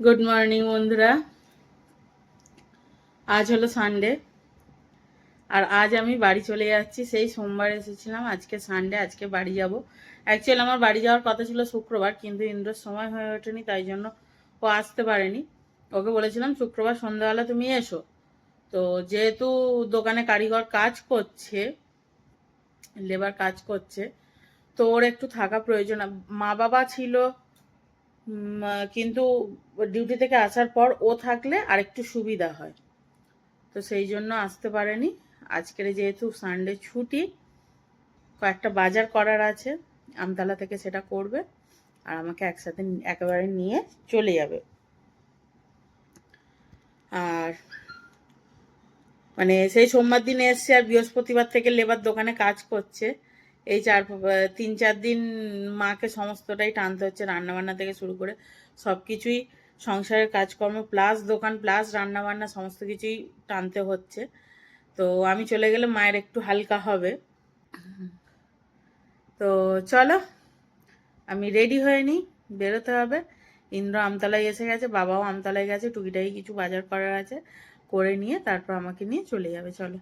Good morning বন্ধুরা। আজ হলো সানডে আর আজ আমি বাড়ি চলে যাচ্ছি। সেই সোমবার এসেছিলাম, আজকে সানডে, আজকে বাড়ি যাব। অ্যাকচুয়ালি আমার বাড়ি যাওয়ার কথা ছিল শুক্রবার, কিন্তু ইন্দ্রর সময় হয়ে ওঠেনি, তাই জন্য ও আসতে পারেনি। ওকে বলেছিলাম শুক্রবার সন্ধ্যাবেলা তুমি এসো। তো যেহেতু দোকানে কারিগর কাজ করছে, লেবার কাজ করছে, তো ওর একটু থাকা প্রয়োজন। মা বাবা ছিল, কিন্তু ডিউটি থেকে আসার পর ও থাকলে আরেকটু সুবিধা হয়, তো সেই জন্য আসতে পারেনি। আজকের যেহেতু সানডে ছুটি, কয়েকটা বাজার করার আছে আমতলা থেকে, সেটা করবে আর আমাকে একসাথে একেবারে নিয়ে চলে যাবে। আর মানে সেই সোমবার দিন এসছে আর বৃহস্পতিবার থেকে লেবার দোকানে কাজ করছে। এই 3-4 দিন মাকে সমস্তটাই টানতে হচ্ছে, রান্নাবান্না থেকে শুরু করে সব কিছুই, সংসারের কাজকর্ম প্লাস দোকান প্লাস রান্নাবান্না সমস্ত কিছুই টানতে হচ্ছে। তো আমি চলে গেলে মায়ের একটু হালকা হবে। তো চলো আমি রেডি হয়ে নিই, বেরোতে হবে। ইন্দ্র আমতলায় এসে গেছে, বাবাও আমতলায় গেছে, টুকিটাকি কিছু বাজার করার আছে, করে নিয়ে তারপর আমাকে নিয়ে চলে যাবে। চলো।